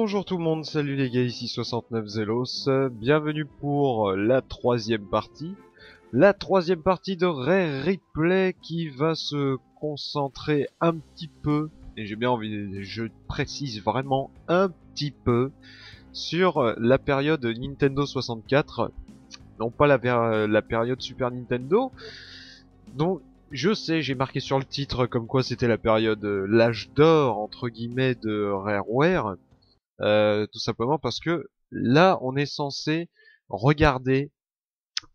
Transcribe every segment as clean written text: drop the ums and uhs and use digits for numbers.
Bonjour tout le monde, salut les gars, ici 69 Zelos, bienvenue pour la troisième partie. La troisième partie de Rare Replay qui va se concentrer un petit peu, et j'ai bien envie, je précise vraiment un petit peu, sur la période Nintendo 64, non pas la période Super Nintendo. Donc je sais, j'ai marqué sur le titre comme quoi c'était la période, l'âge d'or entre guillemets de Rareware. Tout simplement parce que là, on est censé regarder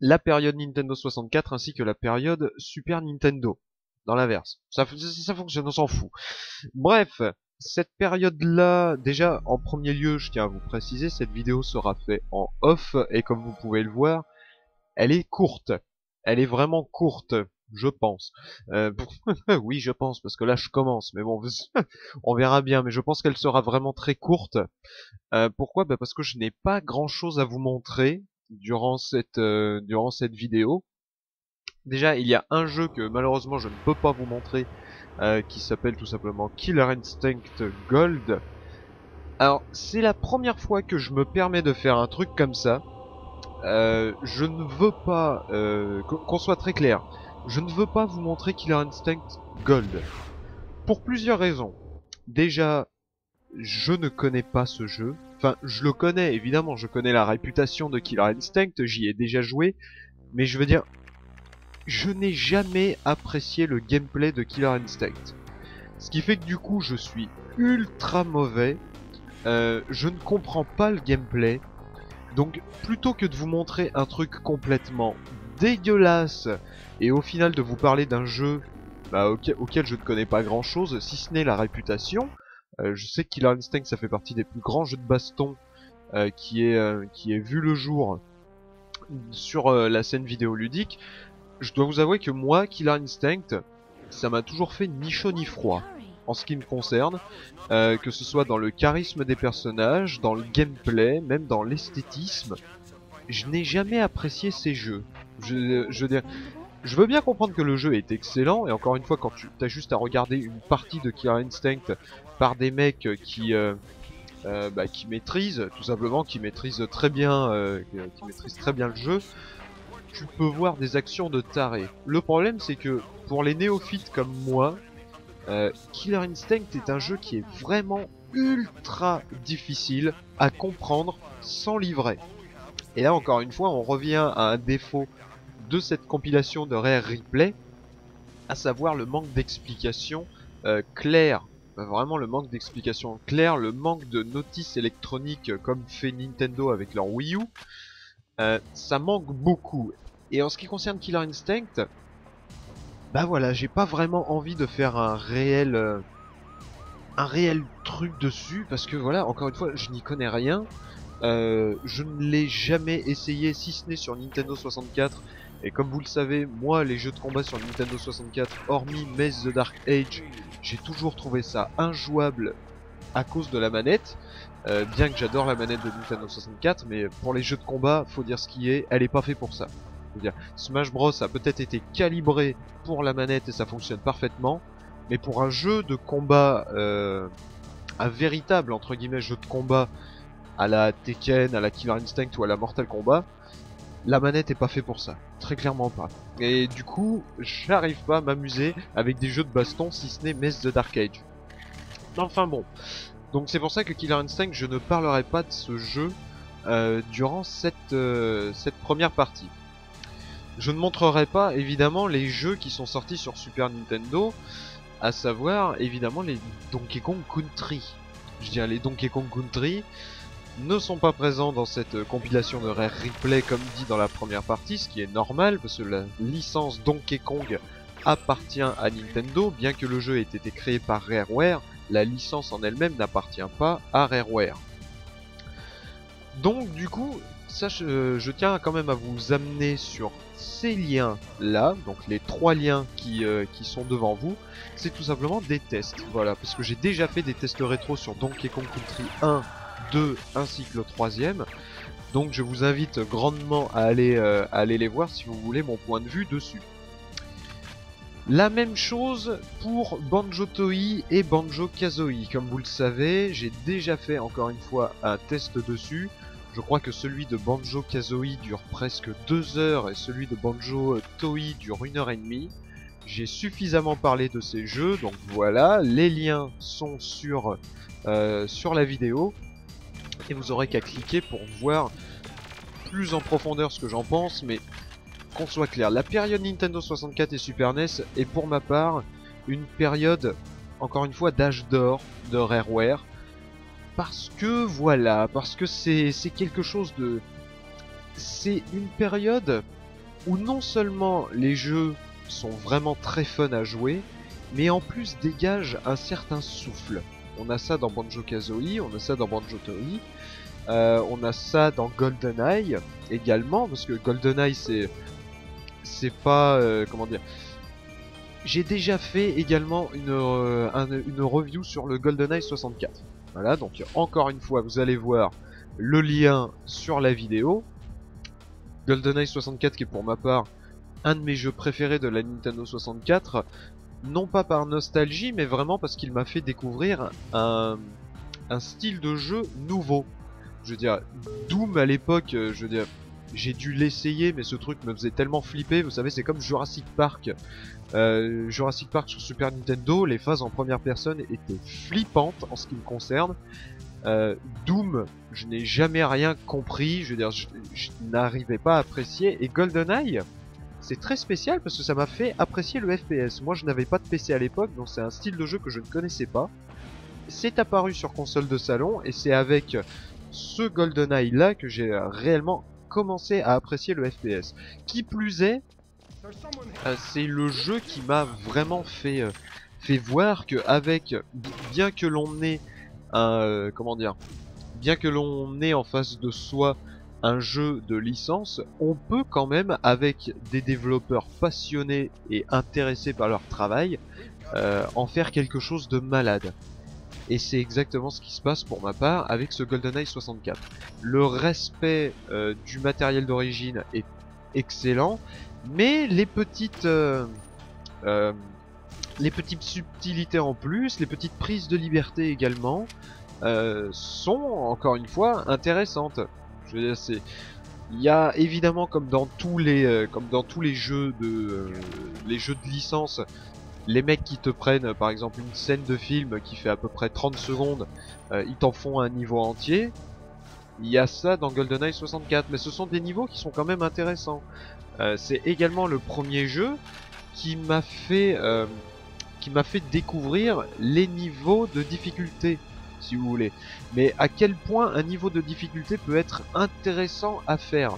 la période Nintendo 64 ainsi que la période Super Nintendo. Dans l'inverse. Ça fonctionne, on s'en fout. Bref, cette période-là, déjà, en premier lieu, je tiens à vous préciser, cette vidéo sera faite en off, et comme vous pouvez le voir, elle est courte. Elle est vraiment courte, je pense. Oui, je pense, parce que là, je commence. Mais bon, on verra bien. Mais je pense qu'elle sera vraiment très courte. Pourquoi? Bah parce que je n'ai pas grand chose à vous montrer durant cette vidéo. Déjà, il y a un jeu que malheureusement je ne peux pas vous montrer qui s'appelle tout simplement Killer Instinct Gold. Alors, c'est la première fois que je me permets de faire un truc comme ça. Je ne veux pas, qu'on soit très clair, je ne veux pas vous montrer Killer Instinct Gold. Pour plusieurs raisons. Déjà, je ne connais pas ce jeu. Enfin, je le connais, évidemment, je connais la réputation de Killer Instinct, j'y ai déjà joué, mais je veux dire, je n'ai jamais apprécié le gameplay de Killer Instinct. Ce qui fait que du coup, je suis ultra mauvais, je ne comprends pas le gameplay, donc plutôt que de vous montrer un truc complètement dégueulasse, et au final de vous parler d'un jeu auquel je ne connais pas grand chose, si ce n'est la réputation. Je sais que Killer Instinct ça fait partie des plus grands jeux de baston qui ait vu le jour sur la scène vidéoludique. Je dois vous avouer que moi, Killer Instinct, ça m'a toujours fait ni chaud ni froid en ce qui me concerne, que ce soit dans le charisme des personnages, dans le gameplay, même dans l'esthétisme. Je n'ai jamais apprécié ces jeux. Je veux bien comprendre que le jeu est excellent, et encore une fois, quand tu as juste à regarder une partie de Killer Instinct par des mecs qui maîtrisent, tout simplement, qui maîtrisent très bien le jeu, tu peux voir des actions de taré. Le problème, c'est que pour les néophytes comme moi, Killer Instinct est un jeu qui est vraiment ultra difficile à comprendre sans livret. Et là, encore une fois, on revient à un défaut de cette compilation de Rare Replay, à savoir le manque d'explications claires. Vraiment le manque d'explications claires, le manque de notices électroniques comme fait Nintendo avec leur Wii U. Ça manque beaucoup. Et en ce qui concerne Killer Instinct, bah voilà, j'ai pas vraiment envie de faire un réel truc dessus, parce que voilà, encore une fois, je n'y connais rien. Je ne l'ai jamais essayé, si ce n'est sur Nintendo 64. Et comme vous le savez, moi, les jeux de combat sur Nintendo 64, hormis Maze the Dark Age, j'ai toujours trouvé ça injouable à cause de la manette. Bien que j'adore la manette de Nintendo 64, mais pour les jeux de combat, faut dire ce qui est, elle est pas faite pour ça. Je veux dire, Smash Bros a peut-être été calibré pour la manette et ça fonctionne parfaitement, mais pour un jeu de combat, un véritable entre guillemets jeu de combat à la Tekken, à la Killer Instinct ou à la Mortal Kombat, la manette est pas fait pour ça, très clairement pas. Et du coup, j'arrive pas à m'amuser avec des jeux de baston si ce n'est Maze the Dark Age. Enfin bon, donc c'est pour ça que Killer Instinct, je ne parlerai pas de ce jeu durant cette première partie. Je ne montrerai pas évidemment les jeux qui sont sortis sur Super Nintendo, à savoir évidemment les Donkey Kong Country. Je dirais les Donkey Kong Country ne sont pas présents dans cette compilation de Rare Replay comme dit dans la première partie, ce qui est normal parce que la licence Donkey Kong appartient à Nintendo, bien que le jeu ait été créé par Rareware, la licence en elle-même n'appartient pas à Rareware. Donc du coup, ça je tiens quand même à vous amener sur ces liens là, donc les trois liens qui sont devant vous, c'est tout simplement des tests, voilà, parce que j'ai déjà fait des tests rétro sur Donkey Kong Country 1, 2 ainsi que le troisième, donc je vous invite grandement à aller les voir si vous voulez mon point de vue dessus. La même chose pour Banjo-Tooie et Banjo-Kazooie. Comme vous le savez, j'ai déjà fait encore une fois un test dessus. Je crois que celui de Banjo-Kazooie dure presque 2 heures et celui de Banjo-Tooie dure 1 heure et demie. J'ai suffisamment parlé de ces jeux, donc voilà, les liens sont sur la vidéo. Et vous aurez qu'à cliquer pour voir plus en profondeur ce que j'en pense, mais qu'on soit clair, la période Nintendo 64 et Super NES est pour ma part une période, encore une fois, d'âge d'or de Rareware. Parce que voilà, parce que c'est quelque chose de... C'est une période où non seulement les jeux sont vraiment très fun à jouer, mais en plus dégagent un certain souffle. On a ça dans Banjo-Kazooie, on a ça dans Banjo-Tooie, on a ça dans GoldenEye également, parce que GoldenEye c'est pas... comment dire... J'ai déjà fait également une review sur le GoldenEye 64. Voilà, donc encore une fois, vous allez voir le lien sur la vidéo. GoldenEye 64 qui est pour ma part un de mes jeux préférés de la Nintendo 64. Non pas par nostalgie, mais vraiment parce qu'il m'a fait découvrir un style de jeu nouveau. Je veux dire, Doom à l'époque, je veux dire, j'ai dû l'essayer, mais ce truc me faisait tellement flipper. Vous savez, c'est comme Jurassic Park. Jurassic Park sur Super Nintendo, les phases en première personne étaient flippantes en ce qui me concerne. Doom, je n'ai jamais rien compris, je veux dire, je n'arrivais pas à apprécier. Et GoldenEye, c'est très spécial parce que ça m'a fait apprécier le FPS. Moi, je n'avais pas de PC à l'époque, donc c'est un style de jeu que je ne connaissais pas. C'est apparu sur console de salon et c'est avec ce GoldenEye là que j'ai réellement commencé à apprécier le FPS. Qui plus est, c'est le jeu qui m'a vraiment fait voir que avec bien que l'on ait un comment dire, bien que l'on ait en face de soi un jeu de licence, on peut quand même, avec des développeurs passionnés et intéressés par leur travail, en faire quelque chose de malade. Et c'est exactement ce qui se passe pour ma part avec ce GoldenEye 64. Le respect du matériel d'origine est excellent, mais les petites subtilités en plus, les petites prises de liberté également, sont encore une fois intéressantes. Je veux dire, il y a évidemment comme dans tous les jeux de licence, les mecs qui te prennent par exemple une scène de film qui fait à peu près 30 secondes, ils t'en font un niveau entier. Il y a ça dans GoldenEye 64, mais ce sont des niveaux qui sont quand même intéressants. C'est également le premier jeu qui m'a fait découvrir les niveaux de difficulté, si vous voulez. Mais à quel point un niveau de difficulté peut être intéressant à faire.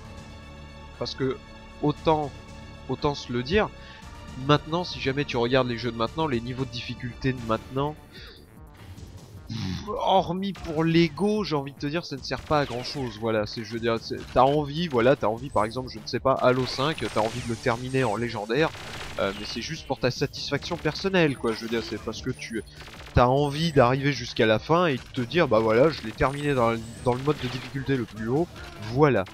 Parce que autant se le dire, maintenant, si jamais tu regardes les jeux de maintenant, les niveaux de difficulté de maintenant, hormis pour l'ego, j'ai envie de te dire, ça ne sert pas à grand chose. Voilà, je veux dire, t'as envie, par exemple, je ne sais pas, Halo 5, t'as envie de le terminer en légendaire, mais c'est juste pour ta satisfaction personnelle, quoi. Je veux dire, c'est parce que t'as envie d'arriver jusqu'à la fin et de te dire, bah voilà, je l'ai terminé dans le mode de difficulté le plus haut, voilà.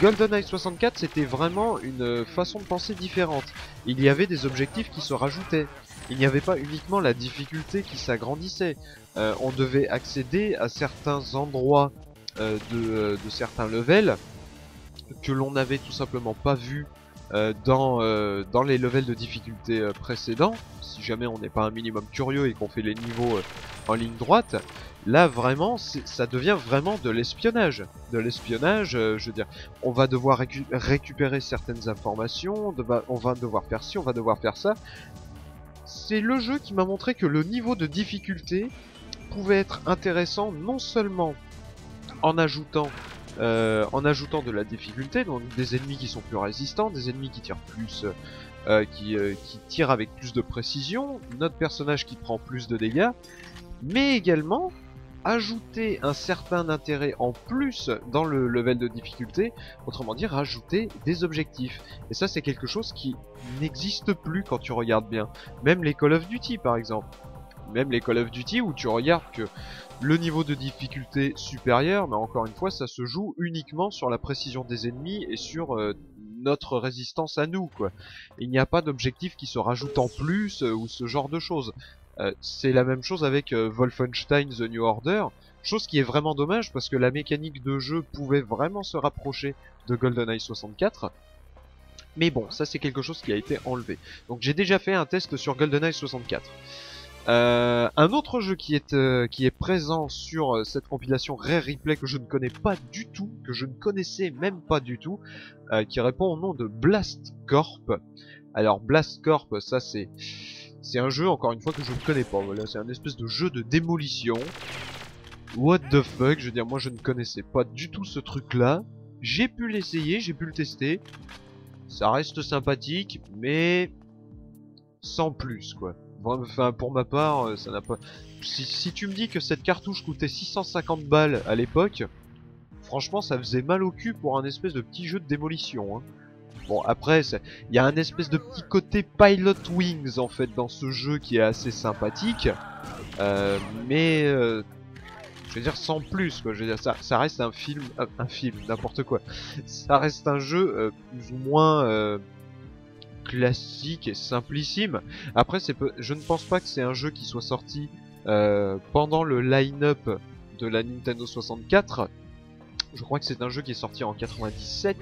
GoldenEye 64, c'était vraiment une façon de penser différente. Il y avait des objectifs qui se rajoutaient. Il n'y avait pas uniquement la difficulté qui s'agrandissait. On devait accéder à certains endroits de certains levels que l'on n'avait tout simplement pas vu dans les levels de difficulté précédents. Si jamais on n'est pas un minimum curieux et qu'on fait les niveaux en ligne droite, là vraiment ça devient vraiment de l'espionnage. Je veux dire, on va devoir récupérer certaines informations, on va devoir faire ci, on va devoir faire ça. C'est le jeu qui m'a montré que le niveau de difficulté pouvait être intéressant non seulement en ajoutant de la difficulté, donc des ennemis qui sont plus résistants, des ennemis qui tirent plus, qui tirent avec plus de précision, notre personnage qui prend plus de dégâts, mais également ajouter un certain intérêt en plus dans le level de difficulté, autrement dire rajouter des objectifs. Et ça c'est quelque chose qui n'existe plus quand tu regardes bien. Même les Call of Duty par exemple. Même les Call of Duty où tu regardes que le niveau de difficulté supérieur, mais encore une fois ça se joue uniquement sur la précision des ennemis et sur notre résistance à nous, quoi. Il n'y a pas d'objectif qui se rajoute en plus ou ce genre de choses. C'est la même chose avec Wolfenstein The New Order, chose qui est vraiment dommage parce que la mécanique de jeu pouvait vraiment se rapprocher de GoldenEye 64. Mais bon, ça c'est quelque chose qui a été enlevé. Donc j'ai déjà fait un test sur GoldenEye 64. Un autre jeu qui est présent sur cette compilation Rare Replay que je ne connais pas du tout, que je ne connaissais même pas du tout, qui répond au nom de Blast Corp. Alors Blast Corp, ça c'est un jeu encore une fois que je ne connais pas. Voilà, c'est un espèce de jeu de démolition. What the fuck, je veux dire, moi je ne connaissais pas du tout ce truc-là. J'ai pu l'essayer, j'ai pu le tester. Ça reste sympathique, mais sans plus, quoi. Enfin, pour ma part, ça n'a pas... Si tu me dis que cette cartouche coûtait 650 balles à l'époque, franchement, ça faisait mal au cul pour un espèce de petit jeu de démolition, hein. Bon, après, il y a un espèce de petit côté Pilot Wings, en fait, dans ce jeu qui est assez sympathique. Mais... je veux dire, sans plus, quoi. Je veux dire, ça reste un film, n'importe quoi. Ça reste un jeu plus ou moins classique et simplissime. Après, je ne pense pas que c'est un jeu qui soit sorti pendant le line-up de la Nintendo 64. Je crois que c'est un jeu qui est sorti en 97,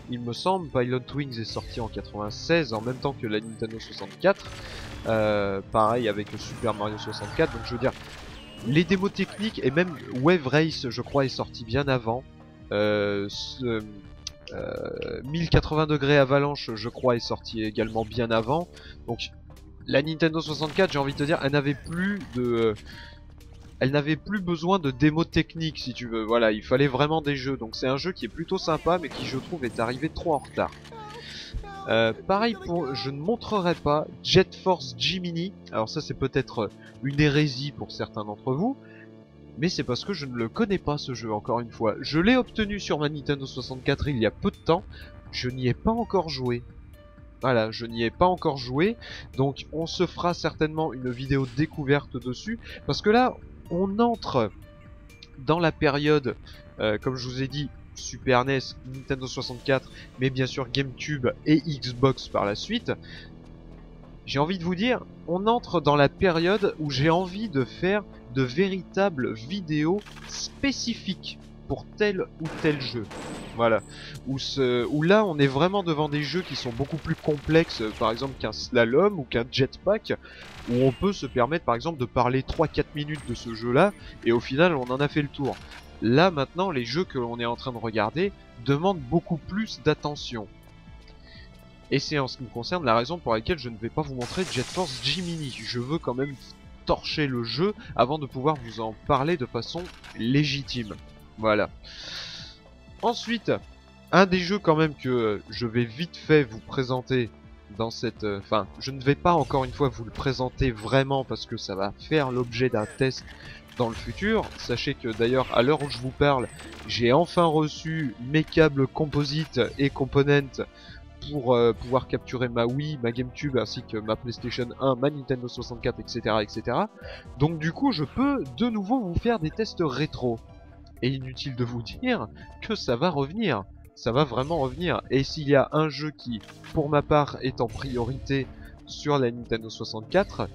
il me semble. Pilot Wings est sorti en 96, en même temps que la Nintendo 64. Pareil avec le Super Mario 64. Donc je veux dire, les démos techniques et même Wave Race, je crois, est sorti bien avant. 1080 degrés Avalanche, je crois, est sorti également bien avant. Donc la Nintendo 64, j'ai envie de te dire, elle n'avait plus besoin de démos techniques, si tu veux. Voilà, il fallait vraiment des jeux. Donc c'est un jeu qui est plutôt sympa, mais qui, je trouve, est arrivé trop en retard. Pareil, je ne montrerai pas Jet Force Gemini. Alors ça, c'est peut-être une hérésie pour certains d'entre vous, mais c'est parce que je ne le connais pas, ce jeu, encore une fois. Je l'ai obtenu sur ma Nintendo 64 il y a peu de temps, je n'y ai pas encore joué. Voilà, je n'y ai pas encore joué, donc on se fera certainement une vidéo découverte dessus, parce que là, on entre dans la période, comme je vous ai dit, Super NES, Nintendo 64, mais bien sûr GameCube et Xbox par la suite. J'ai envie de vous dire, on entre dans la période où j'ai envie de faire de véritables vidéos spécifiques pour tel ou tel jeu. Voilà. Où là on est vraiment devant des jeux qui sont beaucoup plus complexes, par exemple qu'un slalom ou qu'un jetpack, où on peut se permettre par exemple de parler 3-4 minutes de ce jeu là, et au final on en a fait le tour. Là maintenant les jeux que l'on est en train de regarder demandent beaucoup plus d'attention. Et c'est en ce qui me concerne la raison pour laquelle je ne vais pas vous montrer Jet Force Gemini. Je veux quand même torcher le jeu avant de pouvoir vous en parler de façon légitime. Voilà. Ensuite, un des jeux quand même que je vais vite fait vous présenter dans cette... Enfin, je ne vais pas encore une fois vous le présenter vraiment parce que ça va faire l'objet d'un test dans le futur. Sachez que d'ailleurs, à l'heure où je vous parle, j'ai enfin reçu mes câbles composite et components pour pouvoir capturer ma Wii, ma GameCube ainsi que ma PlayStation 1, ma Nintendo 64, etc., etc. Donc du coup, je peux de nouveau vous faire des tests rétro. Et inutile de vous dire que ça va revenir. Ça va vraiment revenir. Et s'il y a un jeu qui, pour ma part, est en priorité sur la Nintendo 64,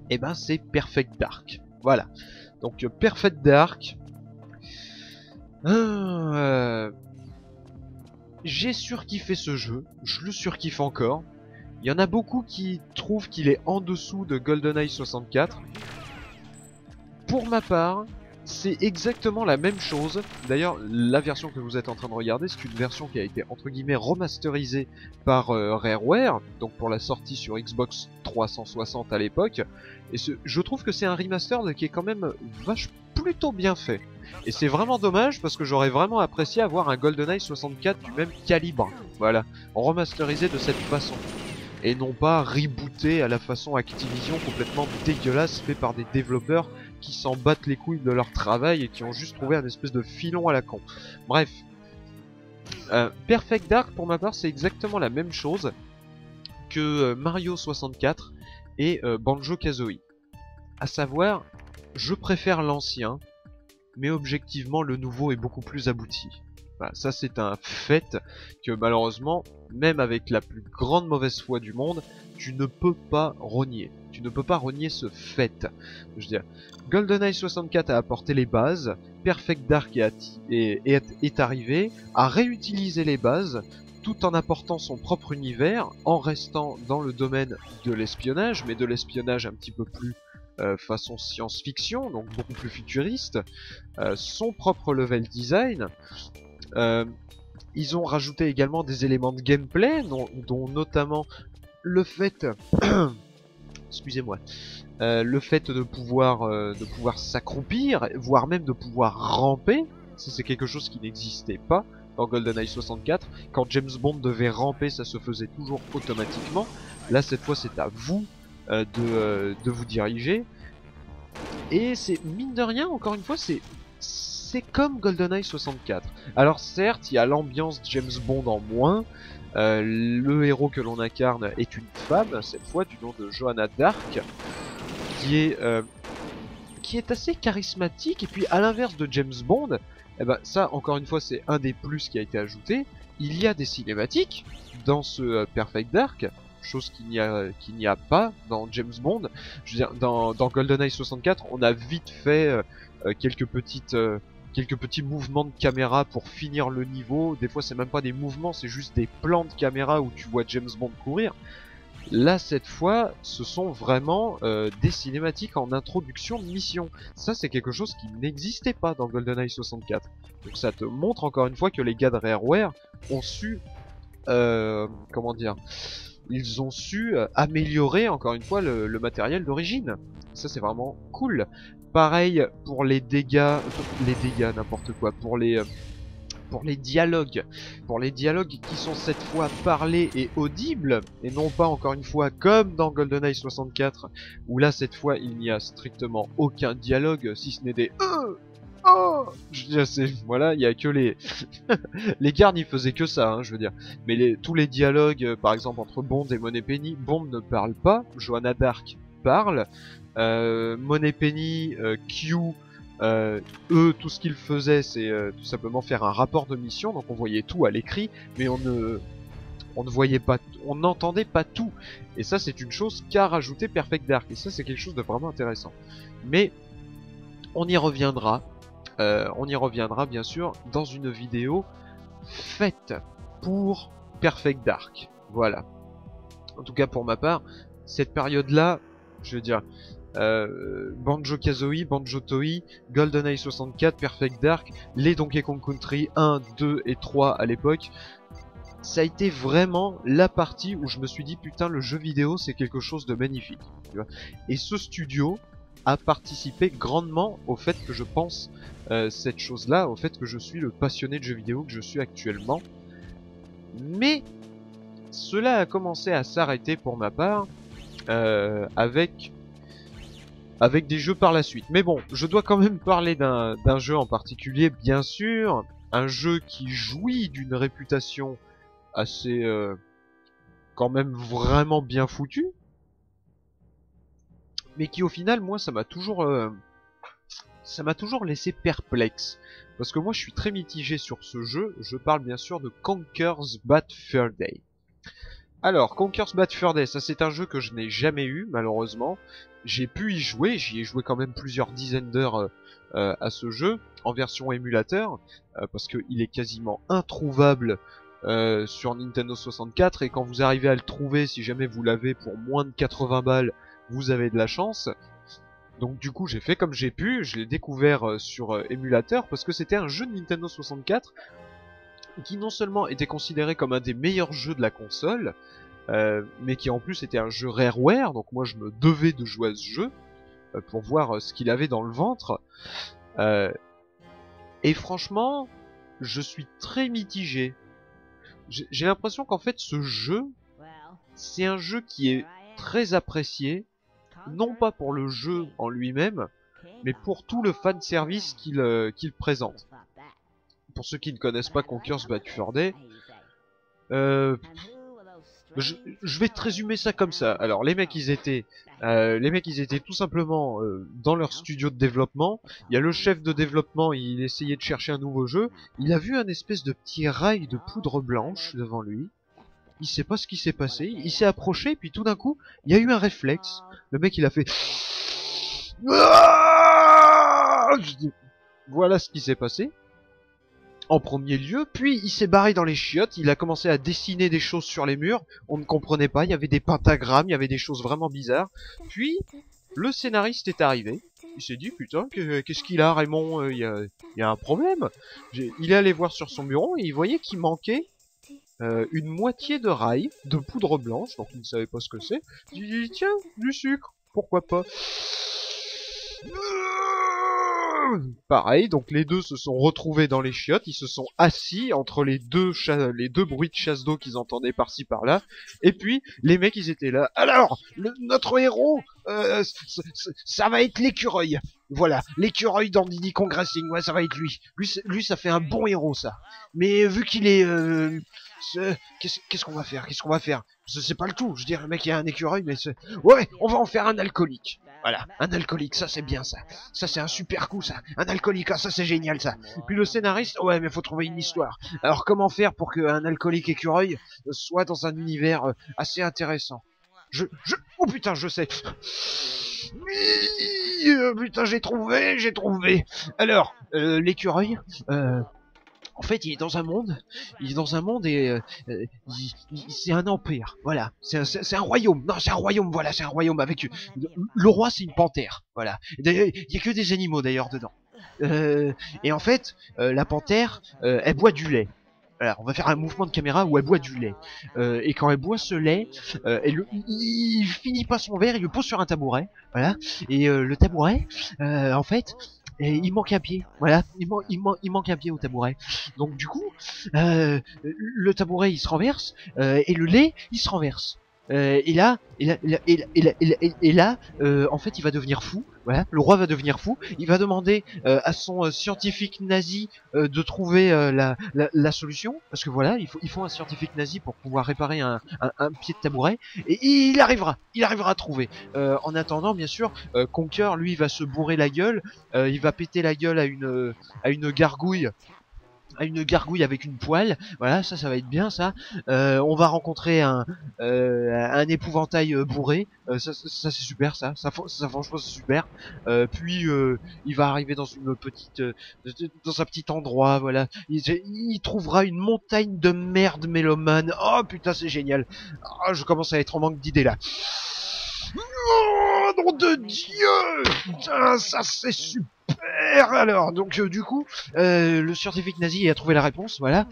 eh ben c'est Perfect Dark. Voilà. Donc Perfect Dark... J'ai surkiffé ce jeu, je le surkiffe encore. Il y en a beaucoup qui trouvent qu'il est en dessous de GoldenEye 64. Pour ma part, c'est exactement la même chose. D'ailleurs, la version que vous êtes en train de regarder, c'est une version qui a été entre guillemets remasterisée par Rareware, donc pour la sortie sur Xbox 360 à l'époque. Et je trouve que c'est un remaster qui est quand même plutôt bien fait. Et c'est vraiment dommage parce que j'aurais vraiment apprécié avoir un GoldenEye 64 du même calibre. Voilà, remasterisé de cette façon. Et non pas rebooté à la façon Activision complètement dégueulasse fait par des développeurs qui s'en battent les couilles de leur travail et qui ont juste trouvé un espèce de filon à la con. Bref. Perfect Dark pour ma part c'est exactement la même chose que Mario 64 et Banjo-Kazooie. À savoir, je préfère l'ancien. mais objectivement le nouveau est beaucoup plus abouti. Voilà, ça c'est un fait que malheureusement, même avec la plus grande mauvaise foi du monde, tu ne peux pas renier. Tu ne peux pas renier ce fait. Je veux dire, GoldenEye 64 a apporté les bases, Perfect Dark est arrivé, a réutilisé les bases, tout en apportant son propre univers, en restant dans le domaine de l'espionnage, mais de l'espionnage un petit peu plus façon science-fiction, donc beaucoup plus futuriste, son propre level design. Ils ont rajouté également des éléments de gameplay, dont notamment le fait, excusez-moi, le fait de pouvoir s'accroupir, voire même de pouvoir ramper. Ça c'est quelque chose qui n'existait pas dans GoldenEye 64. Quand James Bond devait ramper, ça se faisait toujours automatiquement. Là cette fois c'est à vous de vous diriger. Et c'est mine de rien, encore une fois, c'est comme GoldenEye 64. Alors certes, il y a l'ambiance James Bond en moins. Le héros que l'on incarne est une femme, cette fois du nom de Joanna Dark, qui est assez charismatique. Et puis à l'inverse de James Bond, eh ben, ça encore une fois c'est un des plus qui a été ajouté. Il y a des cinématiques dans ce Perfect Dark, chose qu'il n'y a pas dans James Bond. Je veux dire, dans GoldenEye 64, on a vite fait quelques petits mouvements de caméra pour finir le niveau. Des fois, c'est même pas des mouvements, c'est juste des plans de caméra où tu vois James Bond courir. Là, cette fois, ce sont vraiment des cinématiques en introduction de mission. Ça, c'est quelque chose qui n'existait pas dans GoldenEye 64. Donc ça te montre encore une fois que les gars de Rareware ont su... comment dire, ils ont su améliorer encore une fois le matériel d'origine. Ça c'est vraiment cool. Pareil pour les dégâts, n'importe quoi, pour les dialogues. Pour les dialogues qui sont cette fois parlés et audibles, et non pas encore une fois comme dans GoldenEye 64, où là cette fois il n'y a strictement aucun dialogue, si ce n'est des oh, voilà, il y a que les les gardes, ils faisaient que ça, hein, je veux dire. Mais tous les dialogues, par exemple entre Bond et Moneypenny, Bond ne parle pas, Joanna Dark parle, Moneypenny, Q, eux, tout ce qu'ils faisaient, c'est tout simplement faire un rapport de mission. Donc on voyait tout à l'écrit, mais on ne voyait pas, on n'entendait pas tout. Et ça, c'est une chose qu'a rajouté Perfect Dark. Et ça, c'est quelque chose de vraiment intéressant. Mais on y reviendra. On y reviendra bien sûr dans une vidéo faite pour Perfect Dark. Voilà. En tout cas pour ma part, cette période-là, je veux dire, Banjo-Kazooie, Banjo-Tooie, GoldenEye 64, Perfect Dark, les Donkey Kong Country 1, 2 et 3 à l'époque, ça a été vraiment la partie où je me suis dit putain, le jeu vidéo c'est quelque chose de magnifique. Tu vois. Et ce studio a participé grandement au fait que je pense cette chose-là, au fait que je suis le passionné de jeux vidéo que je suis actuellement. Mais cela a commencé à s'arrêter pour ma part avec des jeux par la suite. Mais bon, je dois quand même parler d'un jeu en particulier, bien sûr. Un jeu qui jouit d'une réputation assez quand même vraiment bien foutue. Mais qui au final, moi, ça m'a toujours laissé perplexe. Parce que moi je suis très mitigé sur ce jeu. Je parle bien sûr de Conker's Bad Fur Day. Alors, Conker's Bad Fur Day, ça c'est un jeu que je n'ai jamais eu malheureusement. J'ai pu y jouer, j'y ai joué quand même plusieurs dizaines d'heures à ce jeu, en version émulateur, parce qu'il est quasiment introuvable sur Nintendo 64, et quand vous arrivez à le trouver, si jamais vous l'avez pour moins de 80 balles, vous avez de la chance. Donc du coup j'ai fait comme j'ai pu, je l'ai découvert sur émulateur parce que c'était un jeu de Nintendo 64 qui non seulement était considéré comme un des meilleurs jeux de la console, mais qui en plus était un jeu Rareware, donc moi je me devais de jouer à ce jeu pour voir ce qu'il avait dans le ventre. Et franchement, je suis très mitigé. J'ai l'impression qu'en fait ce jeu, c'est un jeu qui est très apprécié, non pas pour le jeu en lui-même, mais pour tout le fanservice qu'il présente. Pour ceux qui ne connaissent pas Conker's Bad Fur Day, je vais te résumer ça comme ça. Alors les mecs ils étaient tout simplement dans leur studio de développement. Il y a le chef de développement, il essayait de chercher un nouveau jeu. Il a vu un espèce de petit rail de poudre blanche devant lui. Il sait pas ce qui s'est passé. Il s'est approché, puis tout d'un coup, il y a eu un réflexe. Le mec il a fait. Voilà ce qui s'est passé. En premier lieu, puis il s'est barré dans les chiottes, il a commencé à dessiner des choses sur les murs, on ne comprenait pas, il y avait des pentagrammes, il y avait des choses vraiment bizarres. Puis, le scénariste est arrivé, il s'est dit, putain, qu'est-ce qu'il a Raymond, il y a un problème. Il est allé voir sur son bureau et il voyait qu'il manquait une moitié de rail, de poudre blanche, donc il ne savait pas ce que c'est. Il dit, tiens, du sucre, pourquoi pas. Pareil, donc les deux se sont retrouvés dans les chiottes, ils se sont assis entre les deux bruits de chasse d'eau qu'ils entendaient par-ci par-là, et puis les mecs ils étaient là. Alors, notre héros, ça va être l'écureuil. Voilà, l'écureuil dans Diddy Kong Racing, ouais, ça va être lui. Lui, ça fait un bon héros, ça. Mais vu qu'il est... qu'est-ce qu'on va faire? Qu'est-ce qu'on va faire? C'est pas le tout, je veux dire, le mec il a un écureuil, mais c'est... Ouais, on va en faire un alcoolique. Voilà, un alcoolique, ça c'est bien ça. Ça c'est un super coup ça. Un alcoolique, ah, ça c'est génial ça. Puis le scénariste, ouais mais faut trouver une histoire. Alors comment faire pour qu'un alcoolique écureuil soit dans un univers assez intéressant? Oh putain, je sais. Oui, putain, j'ai trouvé. Alors, l'écureuil, en fait, il est dans un monde, et c'est un empire, voilà, c'est un royaume, non, c'est un royaume, voilà, c'est un royaume avec le roi, c'est une panthère, voilà. Il y a que des animaux d'ailleurs dedans. Et en fait, la panthère, elle boit du lait. Alors, on va faire un mouvement de caméra où elle boit du lait. Et quand elle boit ce lait, il finit pas son verre, il le pose sur un tabouret, voilà. Et le tabouret, en fait, et il manque un pied, voilà, il manque un pied au tabouret. Donc du coup, le tabouret il se renverse et le lait il se renverse. En fait, il va devenir fou. Voilà, le roi va devenir fou. Il va demander à son scientifique nazi de trouver la solution, parce que voilà, il faut un scientifique nazi pour pouvoir réparer un pied de tabouret. Et il arrivera à trouver. En attendant, bien sûr, Conker, lui, va se bourrer la gueule. Il va péter la gueule à une gargouille. Avec une poêle, voilà, ça va être bien ça. On va rencontrer un épouvantail bourré, ça c'est super, ça franchement c'est super. Puis il va arriver dans une petite, dans un petit endroit, voilà. Il trouvera une montagne de merde mélomane. Oh putain c'est génial. Oh, je commence à être en manque d'idées là. Oh nom de Dieu, putain ça c'est super. Alors, donc du coup, le scientifique nazi a trouvé la réponse, voilà.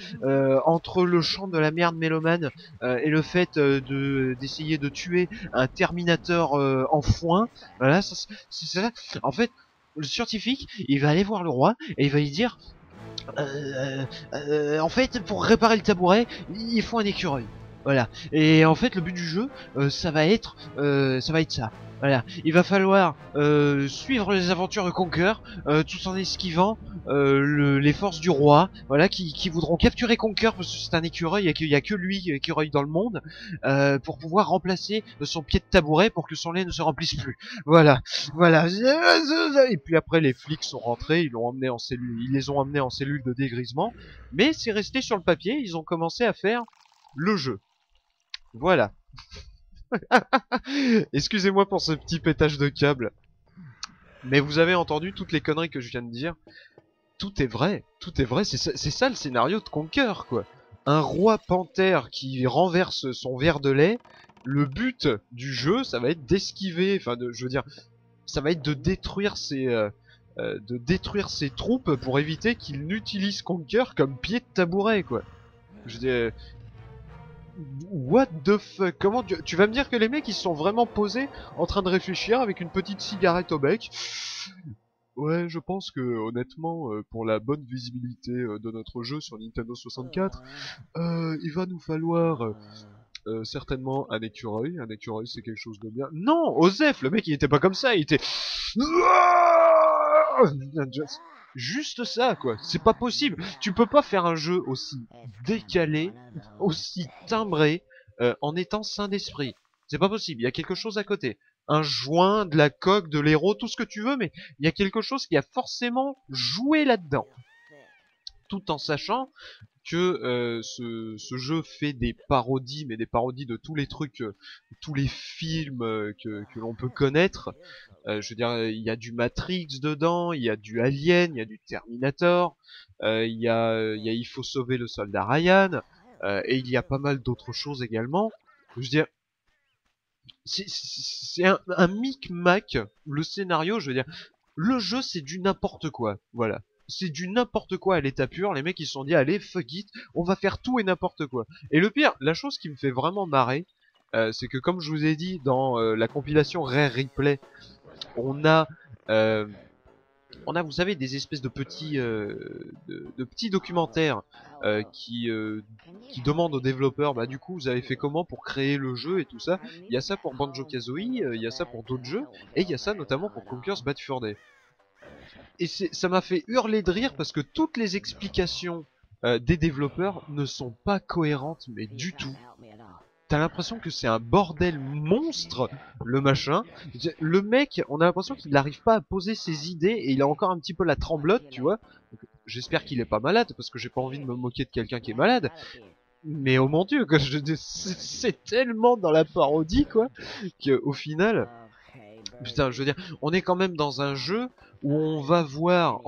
Entre le chant de la merde mélomane et le fait d'essayer de tuer un Terminator en foin, voilà, c'est ça. En fait, le scientifique, il va aller voir le roi et il va lui dire, en fait, pour réparer le tabouret, il faut un écureuil. Voilà. Et en fait, le but du jeu, ça va être ça. Voilà. Il va falloir suivre les aventures de Conker, tout en esquivant les forces du roi, voilà, qui voudront capturer Conker parce que c'est un écureuil et qu'il y a que lui écureuil dans le monde, pour pouvoir remplacer son pied de tabouret pour que son lait ne se remplisse plus. Voilà. Et puis après, les flics sont rentrés, ils les ont emmenés en cellule de dégrisement, mais c'est resté sur le papier. Ils ont commencé à faire le jeu. Voilà. Excusez-moi pour ce petit pétage de câble. Mais vous avez entendu toutes les conneries que je viens de dire. Tout est vrai, c'est ça le scénario de Conker, quoi. Un roi panthère qui renverse son verre de lait. Le but du jeu, ça va être d'esquiver, je veux dire, ça va être de détruire ses troupes pour éviter qu'il n'utilise Conker comme pied de tabouret, quoi. Je dis, what the fuck? Comment tu vas me dire que les mecs ils se sont vraiment posés en train de réfléchir avec une petite cigarette au bec? Ouais, je pense que honnêtement, pour la bonne visibilité de notre jeu sur Nintendo 64, il va nous falloir certainement un écureuil. Un écureuil c'est quelque chose de bien. Non, Osef, le mec il était pas comme ça, il était... Juste ça, quoi. C'est pas possible. Tu peux pas faire un jeu aussi décalé, aussi timbré, en étant sain d'esprit. C'est pas possible, il y a quelque chose à côté. Un joint, de la coque, de l'héros, tout ce que tu veux, mais il y a quelque chose qui a forcément joué là-dedans. Tout en sachant que ce jeu fait des parodies, mais des parodies de tous les trucs, tous les films que l'on peut connaître. Je veux dire, il y a du Matrix dedans, il y a du Alien, il y a du Terminator, il faut sauver le soldat Ryan, et il y a pas mal d'autres choses également. Je veux dire, c'est un micmac, le scénario, je veux dire, le jeu c'est du n'importe quoi, voilà. C'est du n'importe quoi à l'état pur, les mecs ils se sont dit allez fuck it, on va faire tout et n'importe quoi. Et le pire, la chose qui me fait vraiment marrer, c'est que comme je vous ai dit dans la compilation Rare Replay, on a vous savez, des espèces de petits, de petits documentaires qui demandent aux développeurs, bah du coup, vous avez fait comment pour créer le jeu et tout ça. Il y a ça pour Banjo-Kazooie, il y a ça pour d'autres jeux, et il y a ça notamment pour Conker's Bad Fur Day. Et ça m'a fait hurler de rire parce que toutes les explications des développeurs ne sont pas cohérentes, mais du tout. T'as l'impression que c'est un bordel monstre, le machin. Le mec, on a l'impression qu'il n'arrive pas à poser ses idées et il a encore un petit peu la tremblote, tu vois. J'espère qu'il est pas malade parce que j'ai pas envie de me moquer de quelqu'un qui est malade. Mais oh mon dieu, c'est tellement dans la parodie, quoi, qu'au final, putain, je veux dire, on est quand même dans un jeu où on va voir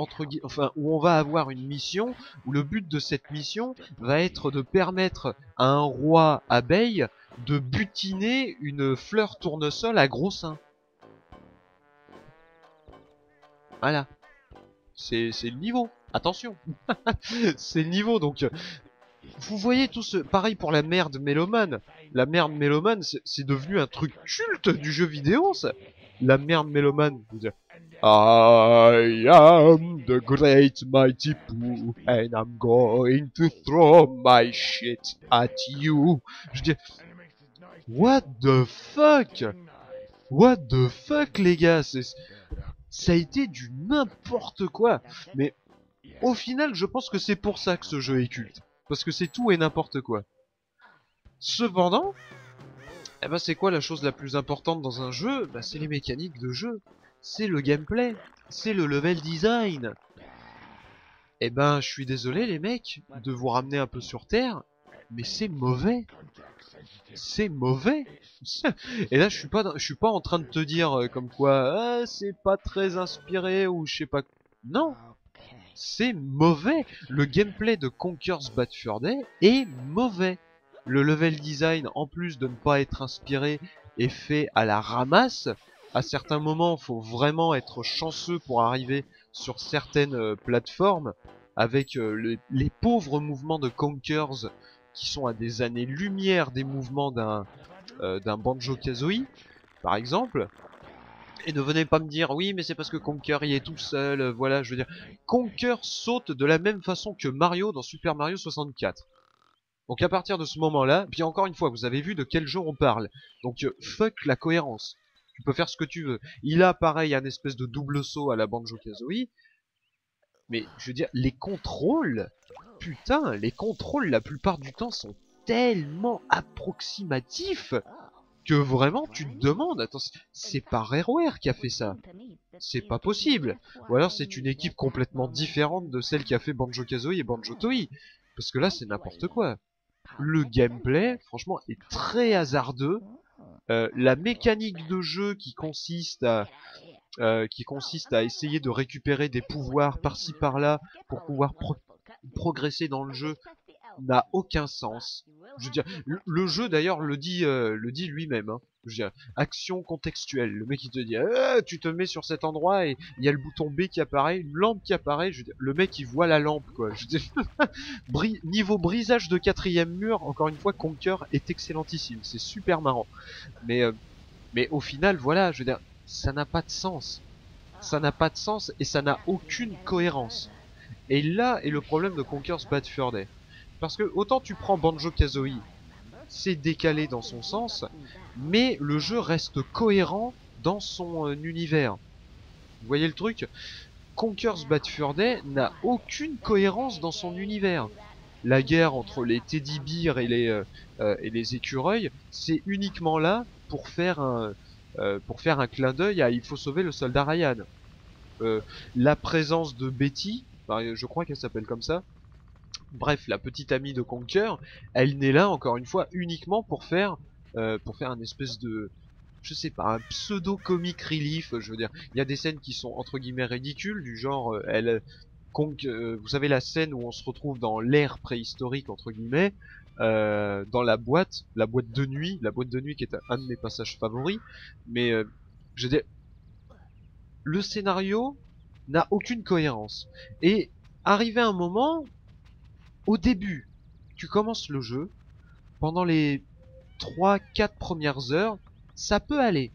où on va avoir une mission où le but de cette mission va être de permettre à un roi abeille de butiner une fleur tournesol à gros seins. Voilà, c'est le niveau. Attention, c'est le niveau. Donc, vous voyez tout ce pareil pour la merde mélomane. La merde mélomane, c'est devenu un truc culte du jeu vidéo, ça. La merde mélomane, je veux dire. I am the great mighty Pooh and I'm going to throw my shit at you. Je dis, what the fuck? What the fuck, les gars? Ça a été du n'importe quoi. Mais au final, je pense que c'est pour ça que ce jeu est culte. Parce que c'est tout et n'importe quoi. Cependant, eh ben c'est quoi la chose la plus importante dans un jeu? Bah, c'est les mécaniques de jeu. C'est le gameplay. C'est le level design. Eh ben, je suis désolé les mecs de vous ramener un peu sur terre, mais c'est mauvais. C'est mauvais. Et là, je suis pas en train de te dire comme quoi c'est pas très inspiré ou je sais pas. Non, c'est mauvais. Le gameplay de Conker's Bad Fur Day est mauvais. Le level design, en plus de ne pas être inspiré, est fait à la ramasse. À certains moments, faut vraiment être chanceux pour arriver sur certaines plateformes avec les pauvres mouvements de Conkers qui sont à des années-lumière des mouvements d'un Banjo-Kazooie, par exemple. Et ne venez pas me dire, oui, mais c'est parce que Conker y est tout seul, voilà, je veux dire. Conker saute de la même façon que Mario dans Super Mario 64. Donc à partir de ce moment-là, puis encore une fois, vous avez vu de quel jeu on parle. Donc fuck la cohérence. Tu peux faire ce que tu veux. Il a pareil un espèce de double saut à la Banjo-Kazooie. Mais je veux dire, les contrôles, putain, les contrôles la plupart du temps sont tellement approximatifs que vraiment tu te demandes, attends, c'est pas Rareware qui a fait ça. C'est pas possible. Ou alors c'est une équipe complètement différente de celle qui a fait Banjo-Kazooie et Banjo-Tooie. Parce que là c'est n'importe quoi. Le gameplay, franchement, est très hasardeux. La mécanique de jeu qui consiste à essayer de récupérer des pouvoirs par-ci par-là pour pouvoir progresser dans le jeu n'a aucun sens. Je veux dire, le jeu d'ailleurs le dit lui-même. Hein. Je veux dire, action contextuelle. Le mec il te dit, tu te mets sur cet endroit et il y a le bouton B qui apparaît, une lampe qui apparaît. Je veux dire, le mec il voit la lampe quoi. Je veux dire, niveau brisage de quatrième mur, encore une fois, Conker est excellentissime. C'est super marrant. Mais au final, voilà, je veux dire, ça n'a pas de sens. Ça n'a pas de sens et ça n'a aucune cohérence. Et là est le problème de Conker's Bad Fur Day. Parce que autant tu prends Banjo-Kazooie, c'est décalé dans son sens, mais le jeu reste cohérent dans son univers. Vous voyez le truc? Conker's Bad Fur Day n'a aucune cohérence dans son univers. la guerre entre les teddy bears et les écureuils, c'est uniquement là pour faire un clin d'œil à il faut sauver le soldat Ryan. La présence de Betty, enfin, je crois qu'elle s'appelle comme ça, bref, la petite amie de Conker, elle n'est là encore une fois uniquement pour faire un espèce de, je sais pas, un pseudo comic relief. Je veux dire, il y a des scènes qui sont entre guillemets ridicules, du genre vous savez la scène où on se retrouve dans l'ère préhistorique entre guillemets, dans la boîte de nuit qui est un de mes passages favoris, mais je veux dire, le scénario n'a aucune cohérence. Et arrivé à un moment, au début, tu commences le jeu, pendant les 3-4 premières heures, ça peut aller.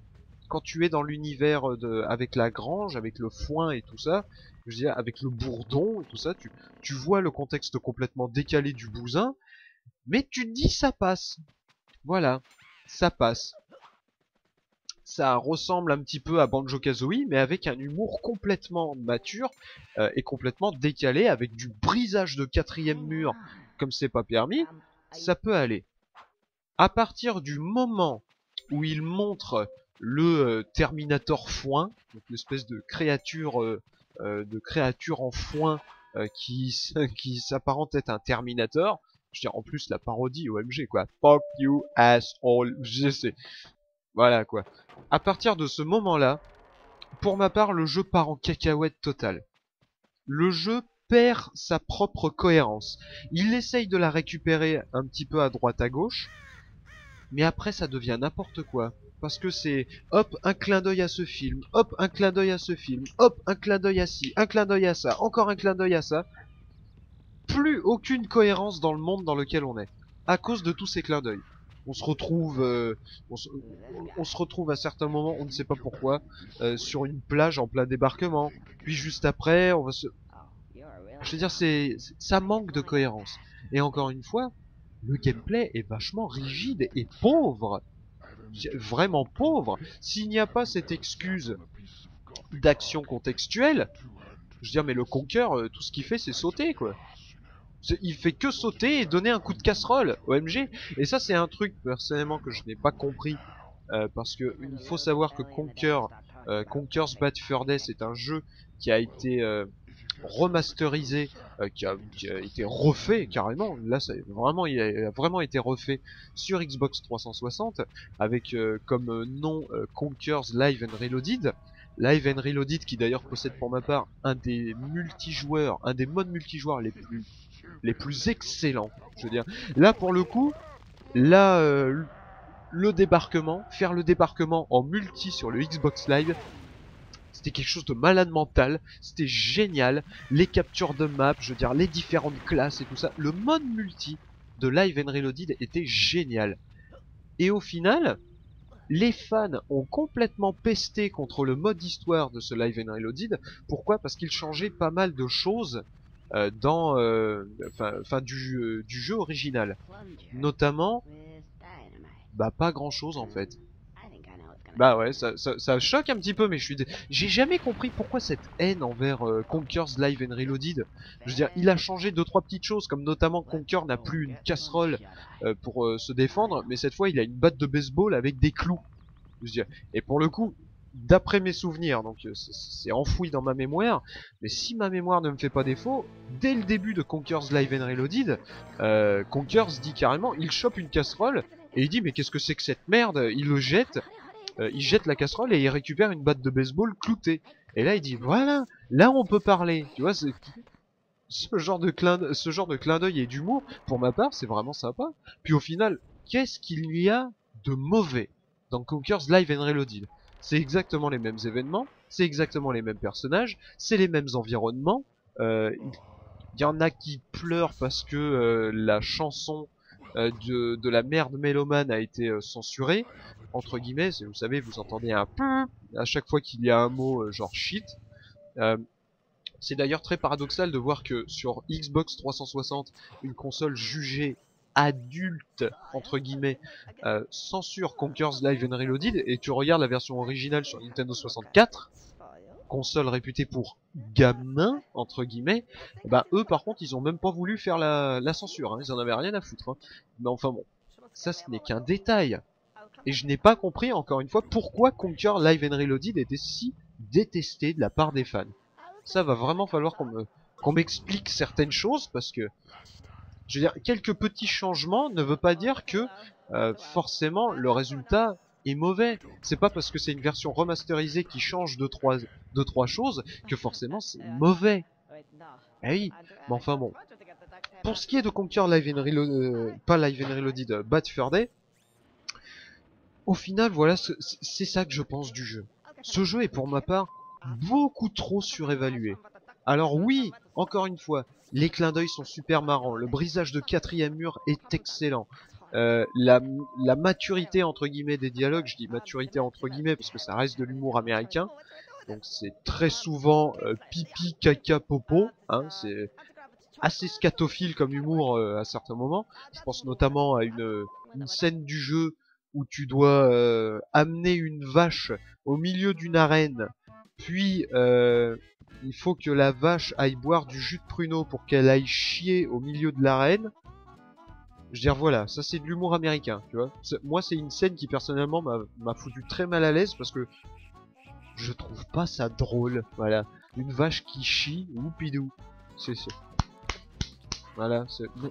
Quand tu es dans l'univers avec la grange, avec le foin et tout ça, je veux dire, avec le bourdon et tout ça, tu vois le contexte complètement décalé du bousin, mais tu te dis ça passe. Voilà, ça passe. Ça ressemble un petit peu à Banjo-Kazooie, mais avec un humour complètement mature et complètement décalé, avec du brisage de quatrième mur, comme c'est pas permis, ça peut aller. À partir du moment où il montre le Terminator foin, donc l'espèce de créature en foin qui s'apparente être un Terminator, je veux dire, en plus la parodie OMG quoi, fuck you asshole, je sais, voilà quoi. À partir de ce moment-là, pour ma part, le jeu part en cacahuète totale. Le jeu perd sa propre cohérence. Il essaye de la récupérer un petit peu à droite à gauche, mais après ça devient n'importe quoi. Parce que c'est hop, un clin d'œil à ce film, hop, un clin d'œil à ce film, hop, un clin d'œil à ci, un clin d'œil à ça, encore un clin d'œil à ça. Plus aucune cohérence dans le monde dans lequel on est. À cause de tous ces clins d'œil. On se retrouve, on se retrouve à certains moments, on ne sait pas pourquoi, sur une plage en plein débarquement. Puis juste après, on va se... Je veux dire, ça manque de cohérence. Et encore une fois, le gameplay est vachement rigide et pauvre. Vraiment pauvre. S'il n'y a pas cette excuse d'action contextuelle, je veux dire, mais le Conker, tout ce qu'il fait, c'est sauter, quoi. Il fait que sauter et donner un coup de casserole, OMG. Et ça, c'est un truc, personnellement, que je n'ai pas compris. Parce que il faut savoir que Conker's Bad Fur Day, c'est un jeu qui a été remasterisé, qui a été refait carrément. Là, il a vraiment été refait sur Xbox 360 avec comme nom Conker's Live and Reloaded. Live and Reloaded qui d'ailleurs possède pour ma part un des modes multijoueurs les plus excellents. Je veux dire, là pour le coup, là faire le débarquement en multi sur le Xbox Live, c'était quelque chose de malade mental, c'était génial, les captures de map, je veux dire les différentes classes et tout ça, le mode multi de Live and Reloaded était génial. Et au final, les fans ont complètement pesté contre le mode histoire de ce Live and Reloaded. Pourquoi? Parce qu'il changeait pas mal de choses dans du jeu original. Notamment, bah pas grand chose en fait. Bah ouais, ça choque un petit peu, mais j'ai jamais compris pourquoi cette haine envers Conker's Live and Reloaded. Je veux dire, il a changé 2-3 petites choses, comme notamment Conker n'a plus une casserole pour se défendre, mais cette fois il a une batte de baseball avec des clous. Je veux dire, et pour le coup, d'après mes souvenirs, donc c'est enfoui dans ma mémoire, mais si ma mémoire ne me fait pas défaut, dès le début de Conker's Live and Reloaded, Conker se dit carrément, il chope une casserole, et il dit mais qu'est-ce que c'est que cette merde? Il le jette. Il jette la casserole et il récupère une batte de baseball cloutée. Et là il dit voilà, là on peut parler. Tu vois, ce genre de clin d'œil et d'humour, pour ma part, c'est vraiment sympa. Puis au final, qu'est-ce qu'il y a de mauvais dans Conker's Live and Reloaded? C'est exactement les mêmes événements, c'est exactement les mêmes personnages, c'est les mêmes environnements. Il y en a qui pleurent parce que la chanson de la merde mélomane a été censurée, entre guillemets. Vous savez, vous entendez un peu à chaque fois qu'il y a un mot genre shit. C'est d'ailleurs très paradoxal de voir que sur Xbox 360, une console jugée adulte, entre guillemets, censure Conker's Live and Reloaded, et tu regardes la version originale sur Nintendo 64, console réputée pour gamins, entre guillemets, bah eux par contre ils ont même pas voulu faire la censure, hein, ils en avaient rien à foutre. Hein. Mais enfin bon, ça ce n'est qu'un détail. Et je n'ai pas compris encore une fois pourquoi Conquer Live and Reloaded était si détesté de la part des fans. Ça va vraiment falloir qu'on m'explique certaines choses parce que je veux dire, quelques petits changements ne veut pas dire que forcément le résultat est mauvais. C'est pas parce que c'est une version remasterisée qui change deux, trois choses que forcément c'est mauvais. Eh oui, mais enfin bon. Pour ce qui est de Conquer Live and Reloaded, pas Live and Reloaded, Bad Fur Day, au final voilà, c'est ça que je pense du jeu. Ce jeu est pour ma part beaucoup trop surévalué. Alors oui, encore une fois, les clins d'œil sont super marrants, le brisage de quatrième mur est excellent. La maturité entre guillemets des dialogues, je dis maturité entre guillemets parce que ça reste de l'humour américain, donc c'est très souvent pipi, caca, popo, hein, c'est assez scatophile comme humour à certains moments. Je pense notamment à une scène du jeu où tu dois amener une vache au milieu d'une arène, puis il faut que la vache aille boire du jus de pruneau pour qu'elle aille chier au milieu de l'arène. Je veux dire voilà, ça c'est de l'humour américain, tu vois. Moi c'est une scène qui personnellement m'a foutu très mal à l'aise parce que je trouve pas ça drôle. Voilà, une vache qui chie, oupidou. C'est voilà,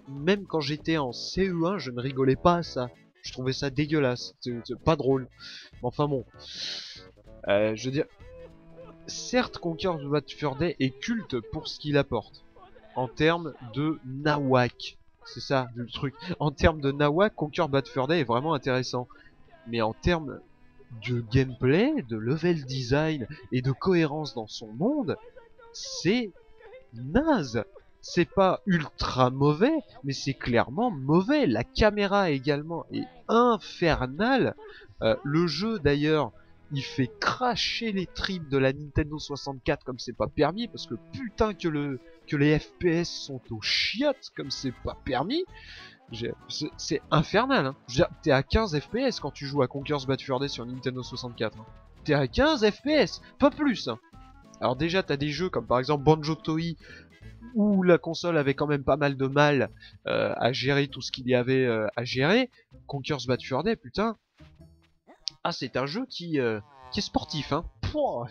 même quand j'étais en CE1, je ne rigolais pas à ça. Je trouvais ça dégueulasse, c'est pas drôle. Enfin bon, je veux dire, certes Conquer Bad Fur Day est culte pour ce qu'il apporte. En termes de nawak, c'est ça le truc. En termes de nawak, Conquer Bad Fur Day est vraiment intéressant. Mais en termes de gameplay, de level design et de cohérence dans son monde, c'est naze. C'est pas ultra mauvais, mais c'est clairement mauvais. La caméra également est infernale. Le jeu d'ailleurs, il fait cracher les tripes de la Nintendo 64 comme c'est pas permis, parce que putain que les FPS sont aux chiottes comme c'est pas permis. C'est infernal. Hein. Je veux dire, t'es à 15 FPS quand tu joues à Conker's Bad Fur Day sur Nintendo 64. Hein. T'es à 15 FPS, pas plus. Hein. Alors déjà, t'as des jeux comme par exemple Banjo-Tooie où la console avait quand même pas mal de mal à gérer tout ce qu'il y avait à gérer. Conker's Bad Fur Day, putain. Ah, c'est un jeu qui est sportif, hein. Pouah,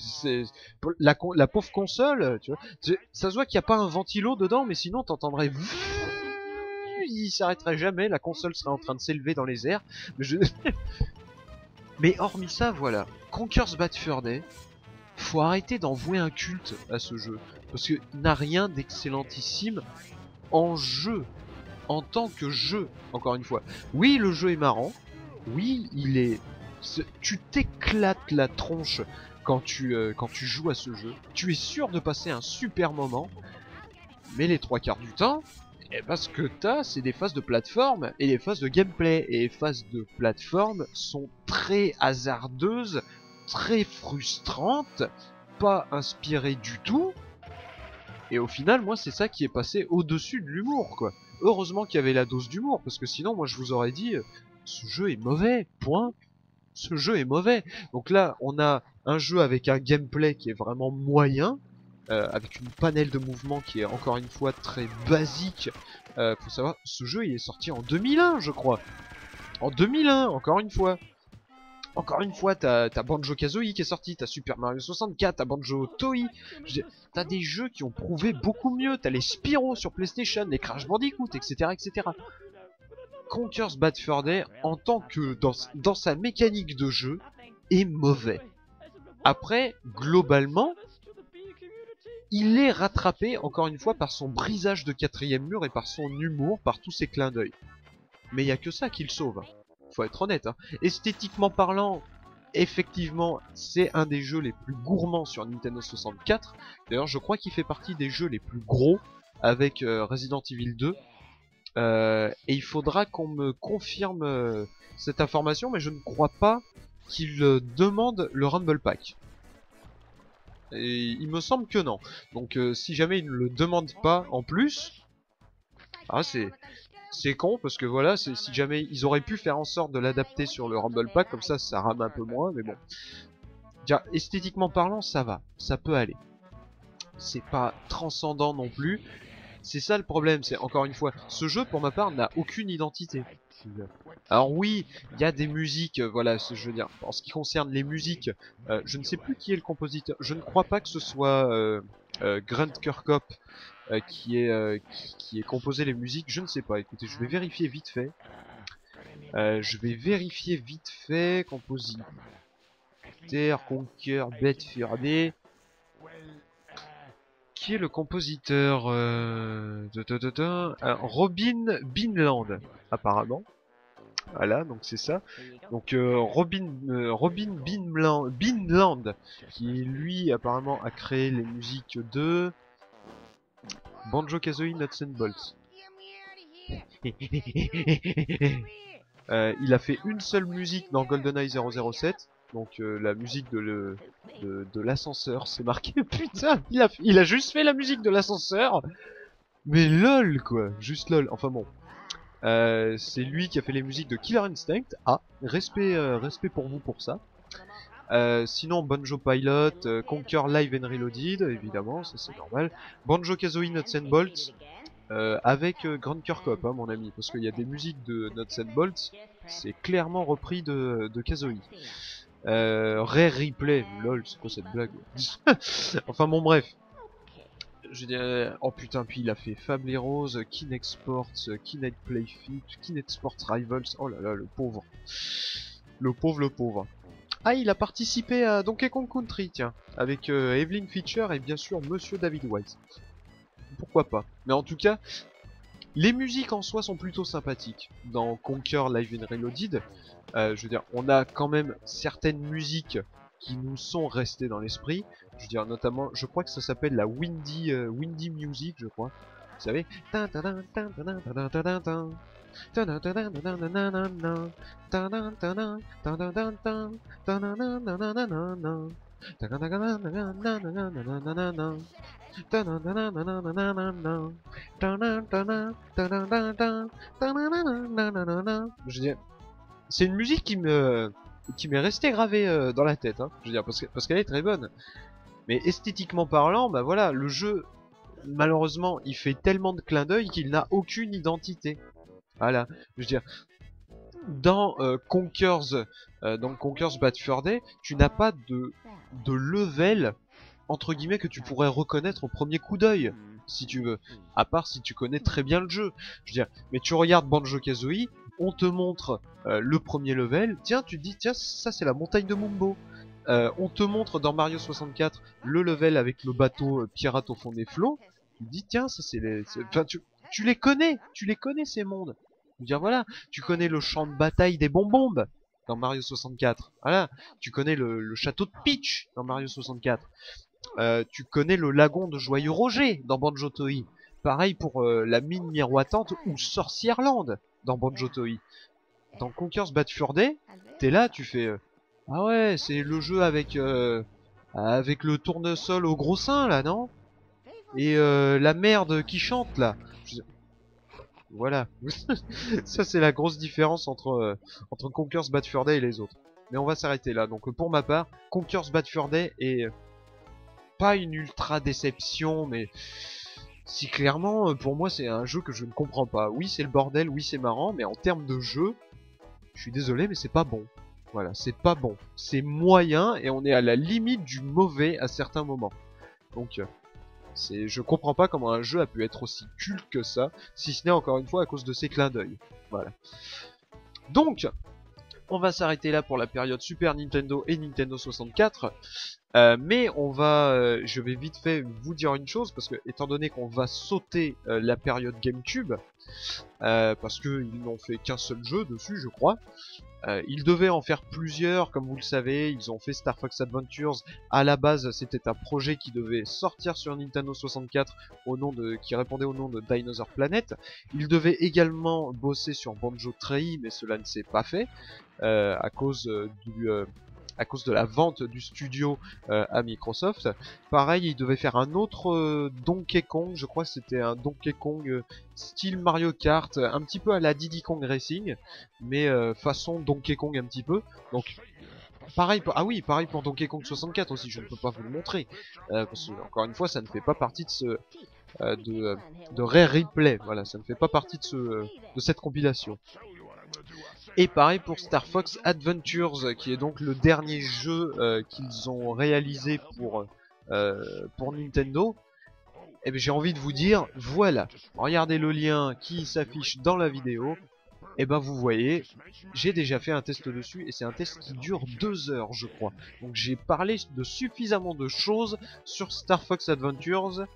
la pauvre console, tu vois. Ça se voit qu'il n'y a pas un ventilo dedans, mais sinon t'entendrais... Il s'arrêterait jamais, la console serait en train de s'élever dans les airs. Mais hormis ça, voilà. Conker's Bad Fur Day, faut arrêter d'en vouer un culte à ce jeu. Parce qu'il n'a rien d'excellentissime en jeu. En tant que jeu, encore une fois. Oui, le jeu est marrant. Oui, il est... Tu t'éclates la tronche quand tu joues à ce jeu. Tu es sûr de passer un super moment. Mais les trois quarts du temps, eh ben, ce que t'as, c'est des phases de plateforme et des phases de gameplay. Et les phases de plateforme sont très hasardeuses, très frustrantes, pas inspirées du tout. Et au final, moi, c'est ça qui est passé au-dessus de l'humour, quoi. Heureusement qu'il y avait la dose d'humour, parce que sinon, moi, je vous aurais dit, ce jeu est mauvais, point. Ce jeu est mauvais. Donc là, on a un jeu avec un gameplay qui est vraiment moyen, avec une panel de mouvements qui est encore une fois très basique. Faut savoir, ce jeu, il est sorti en 2001, je crois. En 2001, encore une fois. Encore une fois, t'as Banjo-Kazooie qui est sorti, t'as Super Mario 64, t'as Banjo-Tooie. T'as des jeux qui ont prouvé beaucoup mieux. T'as les Spyro sur PlayStation, les Crash Bandicoot, etc., etc. Conker's Bad Fur Day, en tant que dans sa mécanique de jeu, est mauvais. Après, globalement, il est rattrapé encore une fois par son brisage de quatrième mur et par son humour, par tous ses clins d'œil. Mais il y a que ça qui le sauve. Faut être honnête. Hein. Esthétiquement parlant, effectivement, c'est un des jeux les plus gourmands sur Nintendo 64. D'ailleurs, je crois qu'il fait partie des jeux les plus gros avec Resident Evil 2. Et il faudra qu'on me confirme cette information, mais je ne crois pas qu'il demande le Rumble Pack. Et il me semble que non. Donc si jamais il ne le demande pas en plus, ah c'est con parce que voilà, si jamais ils auraient pu faire en sorte de l'adapter sur le Rumble Pack, comme ça rame un peu moins, mais bon. Déjà, esthétiquement parlant, ça va, ça peut aller. c'est pas transcendant non plus. C'est ça le problème, c'est encore une fois, ce jeu pour ma part n'a aucune identité. Alors oui, il y a des musiques, voilà, je veux dire, en ce qui concerne les musiques, je ne sais plus qui est le compositeur, je ne crois pas que ce soit Grant Kirkhope qui ait composé les musiques, je ne sais pas, écoutez, je vais vérifier vite fait. Compositeur, Conquer, Beth Furday. Qui est le compositeur Robin Binland, apparemment. Voilà, donc c'est ça. Donc Robin Binland, qui lui apparemment a créé les musiques de Banjo-Kazooie Nuts and Bolts. Il a fait une seule musique dans GoldenEye 007. Donc la musique de l'ascenseur, c'est marqué. Putain, il a juste fait la musique de l'ascenseur. Mais lol quoi, juste lol. Enfin bon, c'est lui qui a fait les musiques de Killer Instinct. Ah, respect pour vous pour ça. Sinon Banjo Pilot, Conquer Live and Reloaded, évidemment, ça c'est normal. Banjo-Kazooie Nuts and Bolts. Avec Grant Kirkhope, hein, mon ami, parce qu'il y a des musiques de Nuts and Bolts, c'est clairement repris de Kazooie. Rare Replay, lol, c'est quoi cette blague? Enfin bon, bref. Je dirais, oh putain, puis il a fait Fable Heroes, Kinect Sports, Kinect Play Fit, Kinect Sports Rivals, oh là là, le pauvre. Le pauvre. Ah, il a participé à Donkey Kong Country, tiens, avec Evelyn Fisher et bien sûr Monsieur David Wise. Pourquoi pas. Mais en tout cas, les musiques en soi sont plutôt sympathiques. Dans Conquer Live and Reloaded, je veux dire, on a quand même certaines musiques qui nous sont restées dans l'esprit. Je veux dire, notamment, je crois que ça s'appelle la Windy Music, je crois. Vous savez. Je veux dire, c'est une musique qui m'est restée gravée dans la tête, hein. Je veux dire, parce qu'elle est très bonne. Mais esthétiquement parlant, bah voilà, le jeu, malheureusement, il fait tellement de clins d'œil qu'il n'a aucune identité. Voilà, je veux dire, dans Conker's Bad Fur Day, tu n'as pas de level entre guillemets que tu pourrais reconnaître au premier coup d'œil, si tu veux, à part si tu connais très bien le jeu. Je veux dire, mais tu regardes Banjo-Kazooie, on te montre le premier level, tiens, tu te dis tiens, ça c'est la montagne de Mumbo. On te montre dans Mario 64 le level avec le bateau pirate au fond des flots. Tu te dis tiens, ça c'est enfin, tu les connais ces mondes. Je veux dire voilà, tu connais le champ de bataille des bonbons dans Mario 64. Voilà, tu connais le château de Peach dans Mario 64. Tu connais le lagon de Joyeux Roger dans Banjo-Tooie. Pareil pour la mine miroitante ou Sorcierland dans Banjo-Tooie. Dans Conker's Bad Fur Day, t'es là, tu fais ah ouais, c'est le jeu avec le tournesol au gros sein là, non? Et la merde qui chante là. Voilà. Ça c'est la grosse différence entre Conker's Bad Fur Day et les autres. Mais on va s'arrêter là. Donc pour ma part, Conker's Bad Fur Day est pas une ultra déception, mais si clairement pour moi c'est un jeu que je ne comprends pas. Oui c'est le bordel, oui c'est marrant, mais en termes de jeu, je suis désolé mais c'est pas bon. Voilà, c'est pas bon. C'est moyen et on est à la limite du mauvais à certains moments. Donc je comprends pas comment un jeu a pu être aussi culte que ça, si ce n'est encore une fois à cause de ses clins d'œil. Voilà. Donc, on va s'arrêter là pour la période Super Nintendo et Nintendo 64. Mais je vais vite fait vous dire une chose, parce que étant donné qu'on va sauter la période GameCube, parce qu'ils n'ont fait qu'un seul jeu dessus, je crois. Ils devaient en faire plusieurs, comme vous le savez. Ils ont fait Star Fox Adventures. À la base, c'était un projet qui devait sortir sur Nintendo 64 qui répondait au nom de Dinosaur Planet. Ils devaient également bosser sur Banjo Tooie, mais cela ne s'est pas fait à cause de la vente du studio à Microsoft. Pareil, ils devaient faire un autre Donkey Kong, je crois que c'était un Donkey Kong style Mario Kart, un petit peu à la Diddy Kong Racing, mais façon Donkey Kong un petit peu. Donc Pareil pour... Ah oui, pareil pour Donkey Kong 64 aussi, je ne peux pas vous le montrer. Parce que, encore une fois, ça ne fait pas partie de ce... de Rare Replay, voilà, ça ne fait pas partie de cette compilation. Et pareil pour Star Fox Adventures, qui est donc le dernier jeu qu'ils ont réalisé pour Nintendo. Et bien j'ai envie de vous dire, voilà, regardez le lien qui s'affiche dans la vidéo. Et ben vous voyez, j'ai déjà fait un test dessus et c'est un test qui dure 2 heures je crois. Donc j'ai parlé de suffisamment de choses sur Star Fox Adventures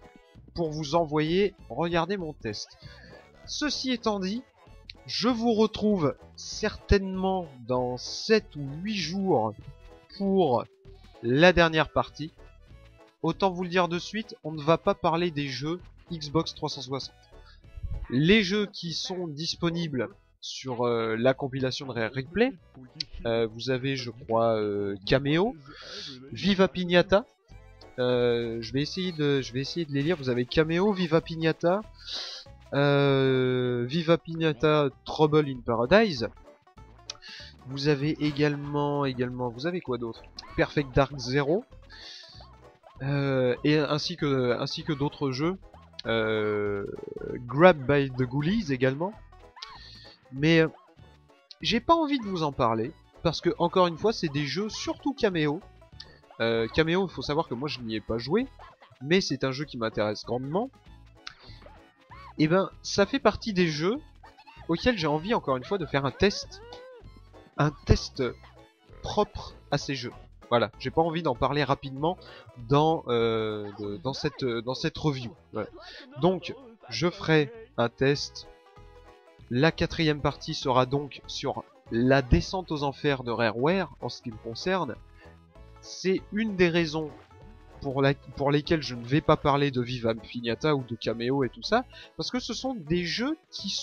pour vous envoyer regarder mon test. Ceci étant dit, je vous retrouve certainement dans 7 ou 8 jours pour la dernière partie. Autant vous le dire de suite, on ne va pas parler des jeux Xbox 360. Les jeux qui sont disponibles sur la compilation de Rare Replay, vous avez je crois Cameo, Viva Pignata, je vais essayer de les lire. Vous avez Cameo, Viva Pignata, Trouble in Paradise. Vous avez également, vous avez quoi d'autre? Perfect Dark Zero, et ainsi que d'autres jeux. Grab by the Ghoulies également. Mais j'ai pas envie de vous en parler parce que encore une fois c'est des jeux surtout Cameo. Cameo, il faut savoir que moi je n'y ai pas joué, mais c'est un jeu qui m'intéresse grandement. Et ben ça fait partie des jeux auxquels j'ai envie encore une fois de faire un test propre à ces jeux. Voilà, j'ai pas envie d'en parler rapidement dans cette review. Voilà. Donc je ferai un test. La 4ème partie sera donc sur la descente aux enfers de Rareware en ce qui me concerne. C'est une des raisons pour lesquelles je ne vais pas parler de Viva Pignata ou de Cameo et tout ça, parce que ce sont des jeux qui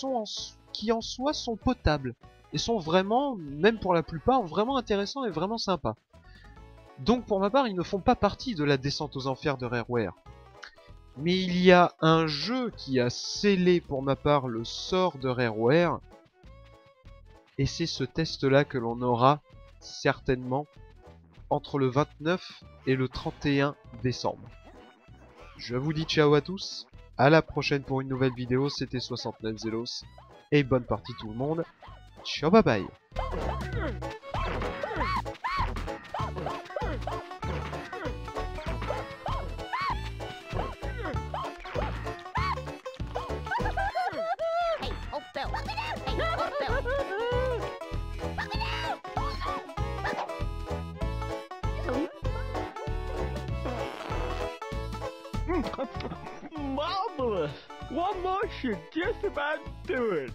en soi sont potables et sont vraiment, même pour la plupart, vraiment intéressants et vraiment sympas. Donc pour ma part, ils ne font pas partie de la descente aux enfers de Rareware. Mais il y a un jeu qui a scellé pour ma part le sort de Rareware. Et c'est ce test là que l'on aura certainement entre le 29 et le 31 décembre. Je vous dis ciao à tous, à la prochaine pour une nouvelle vidéo, c'était 69 Zelos, et bonne partie tout le monde, ciao bye bye. Marvelous! One more should just about do it.